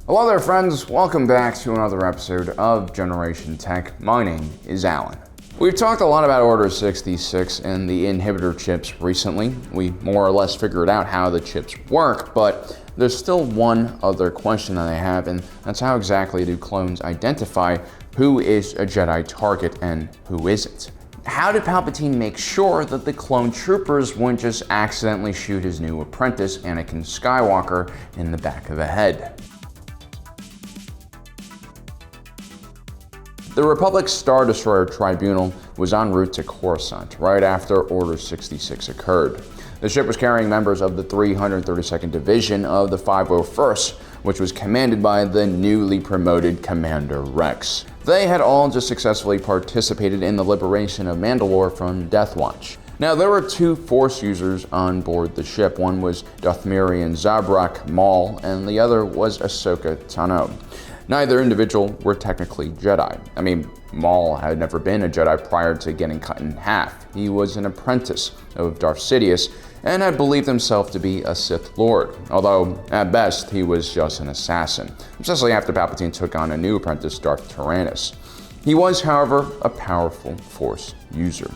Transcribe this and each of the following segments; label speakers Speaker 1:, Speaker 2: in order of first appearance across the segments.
Speaker 1: Hello there friends, welcome back to another episode of Generation Tech. My name is Alan. We've talked a lot about Order 66 and the inhibitor chips recently. We more or less figured out how the chips work, but there's still one other question that I have, and that's how exactly do clones identify who is a Jedi target and who isn't? How did Palpatine make sure that the clone troopers wouldn't just accidentally shoot his new apprentice, Anakin Skywalker, in the back of the head? The Republic's Star Destroyer Tribunal was en route to Coruscant right after Order 66 occurred. The ship was carrying members of the 332nd Division of the 501st, which was commanded by the newly promoted Commander Rex. They had all just successfully participated in the liberation of Mandalore from Death Watch. Now, there were two Force users on board the ship. One was Dathomirian Zabrak Maul, and the other was Ashoka Tano. Neither individual were technically Jedi. I mean, Maul had never been a Jedi prior to getting cut in half. He was an apprentice of Darth Sidious and had believed himself to be a Sith Lord, although at best he was just an assassin, especially after Palpatine took on a new apprentice, Darth Tyrannus. He was, however, a powerful Force user.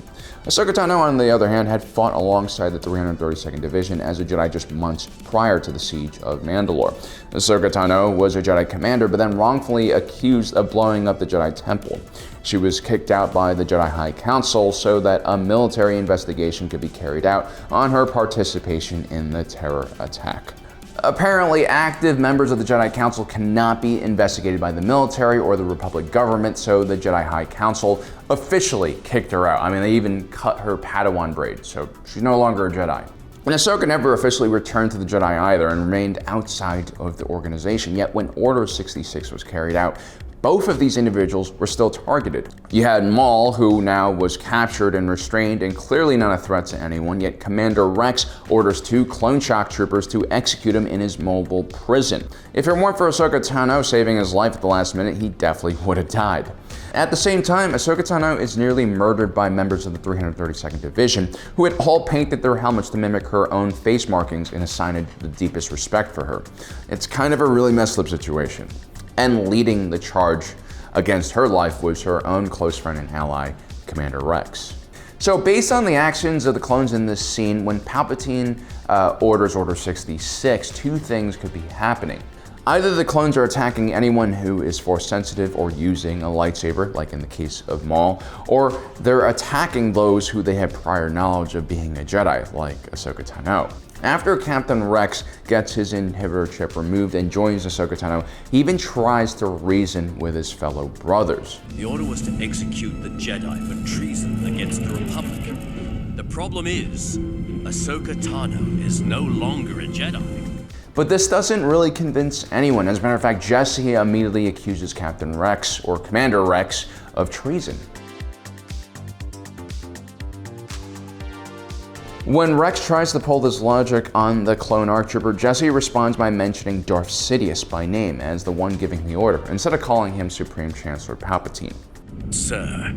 Speaker 1: Ashoka Tano, on the other hand, had fought alongside the 332nd Division as a Jedi just months prior to the siege of Mandalore. Ashoka Tano was a Jedi commander, but then wrongfully accused of blowing up the Jedi Temple. She was kicked out by the Jedi High Council so that a military investigation could be carried out on her participation in the terror attack. Apparently, active members of the Jedi Council cannot be investigated by the military or the Republic government, so the Jedi High Council officially kicked her out. I mean, they even cut her Padawan braid, so she's no longer a Jedi. And Ahsoka never officially returned to the Jedi either and remained outside of the organization. Yet when Order 66 was carried out, both of these individuals were still targeted. You had Maul, who now was captured and restrained and clearly not a threat to anyone, yet Commander Rex orders two clone shock troopers to execute him in his mobile prison. If it weren't for Ahsoka Tano saving his life at the last minute, he definitely would have died. At the same time, Ahsoka Tano is nearly murdered by members of the 332nd Division, who had all painted their helmets to mimic her own face markings and assigned the deepest respect for her. It's kind of a really messed up situation. And leading the charge against her life was her own close friend and ally, Commander Rex. So based on the actions of the clones in this scene, when Palpatine orders Order 66, two things could be happening. Either the clones are attacking anyone who is Force sensitive or using a lightsaber, like in the case of Maul, or they're attacking those who they have prior knowledge of being a Jedi, like Ahsoka Tano. After Captain Rex gets his inhibitor chip removed and joins Ahsoka Tano, he even tries to reason with his fellow brothers.
Speaker 2: The order was to execute the Jedi for treason against the Republic. The problem is, Ahsoka Tano is no longer a Jedi.
Speaker 1: But this doesn't really convince anyone. As a matter of fact, Jesse immediately accuses Captain Rex, or Commander Rex, of treason. When Rex tries to pull this logic on the clone ARC trooper, Jesse responds by mentioning Darth Sidious by name as the one giving the order, instead of calling him Supreme Chancellor Palpatine.
Speaker 2: Sir,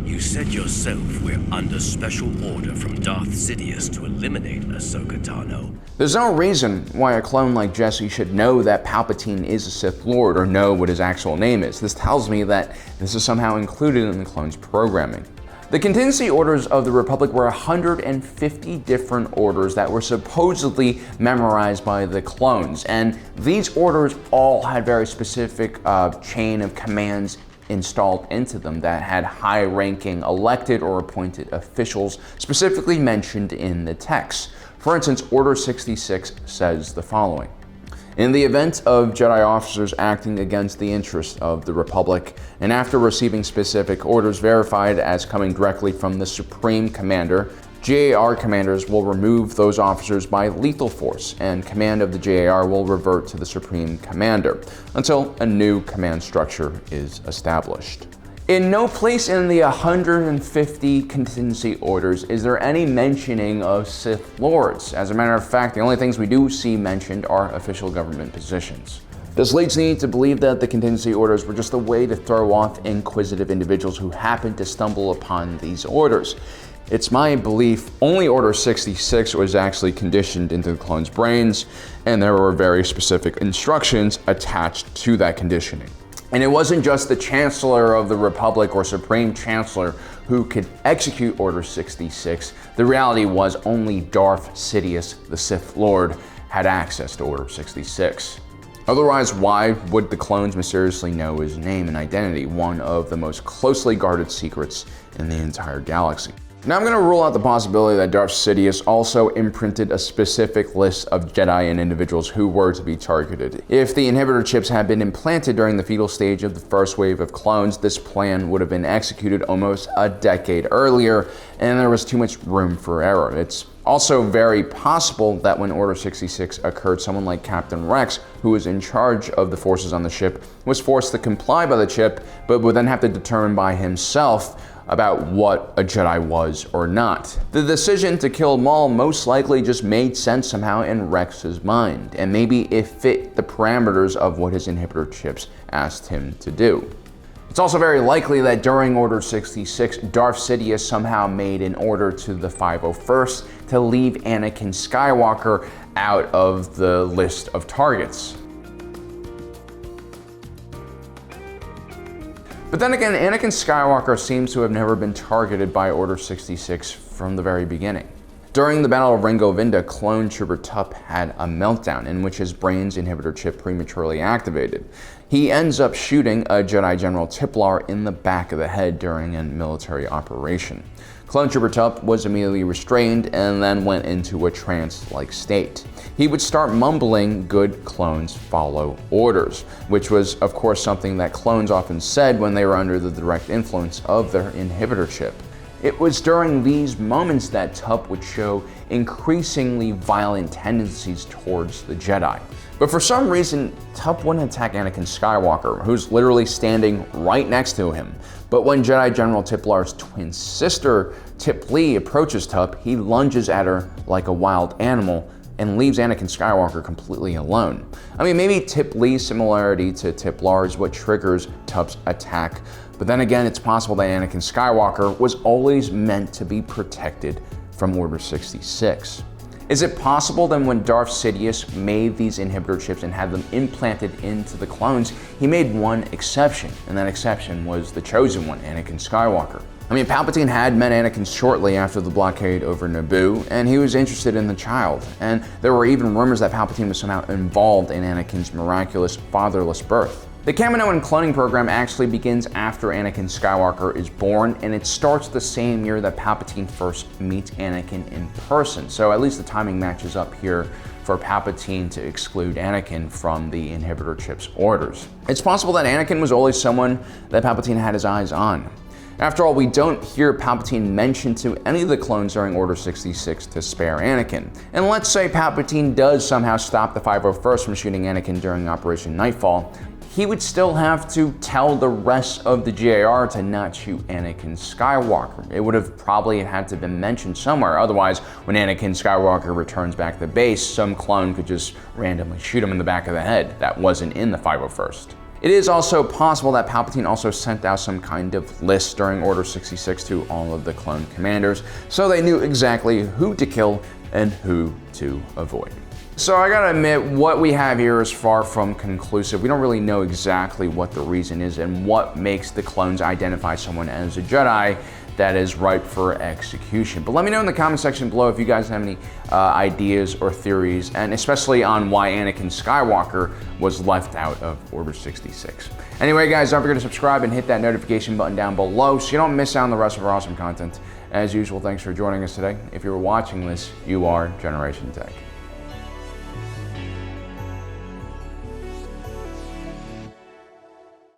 Speaker 2: you said yourself we're under special order from Darth Sidious to eliminate Ahsoka Tano.
Speaker 1: There's no reason why a clone like Jesse should know that Palpatine is a Sith Lord or know what his actual name is. This tells me that this is somehow included in the clone's programming. The contingency orders of the Republic were 150 different orders that were supposedly memorized by the clones, and these orders all had very specific chain of commands installed into them that had high-ranking elected or appointed officials specifically mentioned in the text. For instance, Order 66 says the following. In the event of Jedi officers acting against the interests of the Republic, and after receiving specific orders verified as coming directly from the Supreme Commander, JAR commanders will remove those officers by lethal force, and command of the JAR will revert to the Supreme Commander until a new command structure is established. In no place in the 150 contingency orders is there any mentioning of Sith Lords. As a matter of fact, the only things we do see mentioned are official government positions. This leads me to believe that the contingency orders were just a way to throw off inquisitive individuals who happened to stumble upon these orders. It's my belief only Order 66 was actually conditioned into the clones' brains, and there were very specific instructions attached to that conditioning. And it wasn't just the Chancellor of the Republic or Supreme Chancellor who could execute Order 66. The reality was only Darth Sidious, the Sith Lord, had access to Order 66. Otherwise, why would the clones mysteriously know his name and identity, one of the most closely guarded secrets in the entire galaxy? Now I'm going to rule out the possibility that Darth Sidious also imprinted a specific list of Jedi and individuals who were to be targeted. If the inhibitor chips had been implanted during the fetal stage of the first wave of clones, this plan would have been executed almost a decade earlier, and there was too much room for error. It's also very possible that when Order 66 occurred, someone like Captain Rex, who was in charge of the forces on the ship, was forced to comply by the chip, but would then have to determine by himself about what a Jedi was or not. The decision to kill Maul most likely just made sense somehow in Rex's mind, and maybe it fit the parameters of what his inhibitor chips asked him to do. It's also very likely that during Order 66, Darth Sidious somehow made an order to the 501st to leave Anakin Skywalker out of the list of targets. But then again, Anakin Skywalker seems to have never been targeted by Order 66 from the very beginning. During the Battle of Ringo Vinda, clone trooper Tup had a meltdown in which his brain's inhibitor chip prematurely activated. He ends up shooting a Jedi General Tiplar in the back of the head during a military operation. Clone trooper Tup was immediately restrained and then went into a trance-like state. He would start mumbling, "Good clones follow orders," which was of course something that clones often said when they were under the direct influence of their inhibitor chip. It was during these moments that Tup would show increasingly violent tendencies towards the Jedi. But for some reason, Tup wouldn't attack Anakin Skywalker, who's literally standing right next to him. But when Jedi General Tiplar's twin sister, Tip Lee, approaches Tup, he lunges at her like a wild animal and leaves Anakin Skywalker completely alone. I mean, maybe Tip Lee's similarity to Tiplar is what triggers Tup's attack, but then again, it's possible that Anakin Skywalker was always meant to be protected from Order 66. Is it possible that when Darth Sidious made these inhibitor chips and had them implanted into the clones, he made one exception, and that exception was the chosen one, Anakin Skywalker? I mean, Palpatine had met Anakin shortly after the blockade over Naboo, and he was interested in the child. And there were even rumors that Palpatine was somehow involved in Anakin's miraculous fatherless birth. The Kamino and cloning program actually begins after Anakin Skywalker is born, and it starts the same year that Palpatine first meets Anakin in person. So at least the timing matches up here for Palpatine to exclude Anakin from the inhibitor chip's orders. It's possible that Anakin was always someone that Palpatine had his eyes on. After all, we don't hear Palpatine mention to any of the clones during Order 66 to spare Anakin. And let's say Palpatine does somehow stop the 501st from shooting Anakin during Operation Nightfall, he would still have to tell the rest of the GAR to not shoot Anakin Skywalker. It would have probably had to been mentioned somewhere. Otherwise, when Anakin Skywalker returns back to base, some clone could just randomly shoot him in the back of the head. That wasn't in the 501st. It is also possible that Palpatine also sent out some kind of list during Order 66 to all of the clone commanders, so they knew exactly who to kill and who to avoid. So I gotta admit, what we have here is far from conclusive. We don't really know exactly what the reason is and what makes the clones identify someone as a Jedi that is ripe for execution. But let me know in the comment section below if you guys have any ideas or theories, and especially on why Anakin Skywalker was left out of Order 66. Anyway guys, don't forget to subscribe and hit that notification button down below so you don't miss out on the rest of our awesome content. As usual, thanks for joining us today. If you were watching this, you are Generation Tech.